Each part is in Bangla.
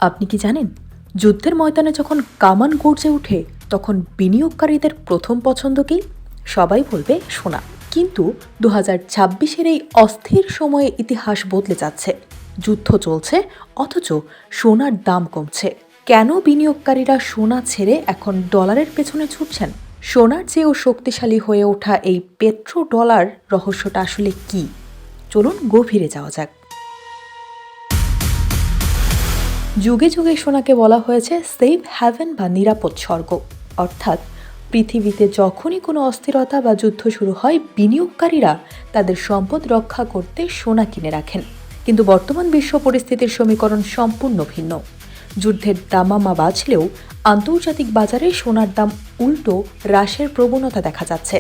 আপনি কি জানেন, যুদ্ধের ময়দানে যখন কামান গর্জে ওঠে তখন বিনিয়োগকারীদের প্রথম পছন্দ কি? সবাই বলবে সোনা। কিন্তু 2026-এর এই অস্থির সময়ে ইতিহাস বদলে যাচ্ছে। যুদ্ধ চলছে, অথচ সোনার দাম কমছে। কেন বিনিয়োগকারীরা সোনা ছেড়ে এখন ডলারের পেছনে ছুটছেন? সোনার চেয়েও শক্তিশালী হয়ে ওঠা এই পেট্রো ডলার রহস্যটা আসলে কি? চলুন গভীরে যাওয়া যাক। যুগে যুগে সোনাকে বলা হয়েছে সেফ হ্যাভেন বা নিরাপদ স্বর্গ। অর্থাৎ পৃথিবীতে যখনই কোনো অস্থিরতা বা যুদ্ধ শুরু হয়, বিনিয়োগকারীরা তাদের সম্পদ রক্ষা করতে সোনা কিনে রাখেন। কিন্তু বর্তমান বিশ্ব পরিস্থিতির সমীকরণ সম্পূর্ণ ভিন্ন। যুদ্ধের দামামা বাজলেও আন্তর্জাতিক বাজারে সোনার দাম উল্টো হ্রাসের প্রবণতা দেখা যাচ্ছে।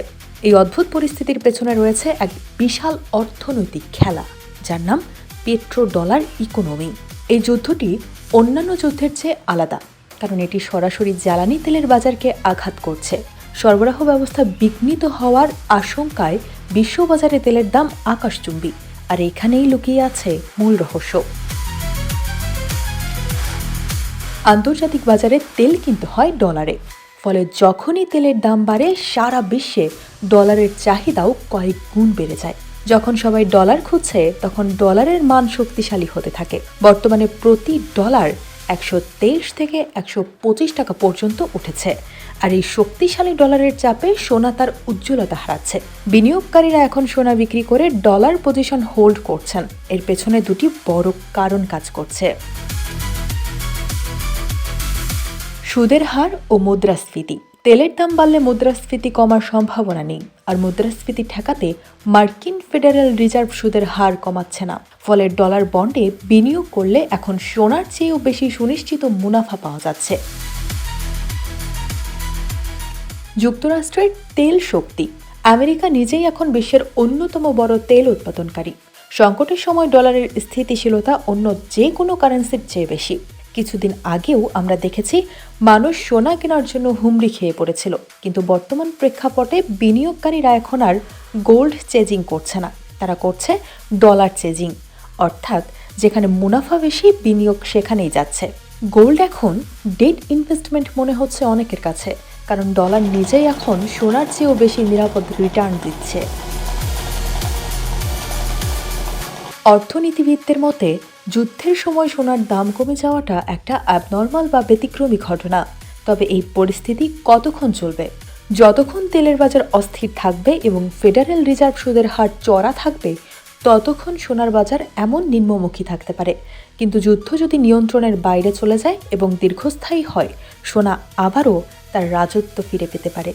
এই অদ্ভুত পরিস্থিতির পেছনে রয়েছে এক বিশাল অর্থনৈতিক খেলা, যার নাম পেট্রো ডলার ইকোনমি। এই যুদ্ধটি অন্যান্য যুদ্ধের চেয়ে আলাদা, কারণ এটি সরাসরি জ্বালানি তেলের বাজারকে আঘাত করছে। সরবরাহ ব্যবস্থা বিঘ্নিত হওয়ার আশঙ্কায় বিশ্ববাজারে তেলের দাম আকাশচুম্বী। আর এখানেই লুকিয়ে আছে মূল রহস্য। আন্তর্জাতিক বাজারে তেল কিনতে হয় ডলারে, ফলে যখনই তেলের দাম বাড়ে সারা বিশ্বে ডলারের চাহিদাও কয়েক গুণ বেড়ে যায়। যখন সবাই ডলার খুঁজছে, তখন ডলারের মান শক্তিশালী হতে থাকে। বর্তমানে প্রতি ডলার 123 থেকে 125 টাকা পর্যন্ত উঠেছে। আর এই শক্তিশালী ডলারের চাপে সোনা তার উজ্জ্বলতা হারাচ্ছে। বিনিয়োগকারীরা এখন সোনা বিক্রি করে ডলার পজিশন হোল্ড করছেন। এর পেছনে দুটি বড় কারণ কাজ করছে: সুদের হার ও মুদ্রাস্ফীতি। তেলের দাম বাড়লে মুদ্রাস্ফীতি কমার সম্ভাবনা নেই, আর মুদ্রাস্ফীতি ঠেকাতে মার্কিন ফেডারেল রিজার্ভ সুদের হার কমাচ্ছে না। ফলে ডলার বন্ডে বিনিয়োগ করলে এখন সোনার চেয়েও বেশি সুনিশ্চিত মুনাফা পাওয়া যাচ্ছে। যুক্তরাষ্ট্রের তেল শক্তি। আমেরিকা নিজেই এখন বিশ্বের অন্যতম বড় তেল উৎপাদনকারী। সংকটের সময় ডলারের স্থিতিশীলতা অন্য যে কোনো কারেন্সির চেয়ে বেশি। কিছুদিন আগেও আমরা দেখেছি মানুষ সোনা কেনার জন্য হুমড়ি খেয়ে পড়েছিল। কিন্তু বর্তমান প্রেক্ষাপটে বিনিয়োগকারীরা এখন আর গোল্ড চেজিং করছে না, তারা করছে ডলার চেজিং। অর্থাৎ যেখানে মুনাফা বেশি, বিনিয়োগ সেখানেই যাচ্ছে। গোল্ড এখন ডেট ইনভেস্টমেন্ট মনে হচ্ছে অনেকের কাছে, কারণ ডলার নিজেই এখন সোনার চেয়েও বেশি নিরাপদ রিটার্ন দিচ্ছে। অর্থনীতিবিদদের মতে যুদ্ধের সময় সোনার দাম কমে যাওয়াটা একটা অ্যাবনর্মাল বা ব্যতিক্রমী ঘটনা। তবে এই পরিস্থিতি কতক্ষণ চলবে? যতক্ষণ তেলের বাজার অস্থির থাকবে এবং ফেডারেল রিজার্ভ সুদের হার চড়া থাকবে, ততক্ষণ সোনার বাজার এমন নিম্নমুখী থাকতে পারে। কিন্তু যুদ্ধ যদি নিয়ন্ত্রণের বাইরে চলে যায় এবং দীর্ঘস্থায়ী হয়, সোনা আবারও তার রাজত্ব ফিরে পেতে পারে।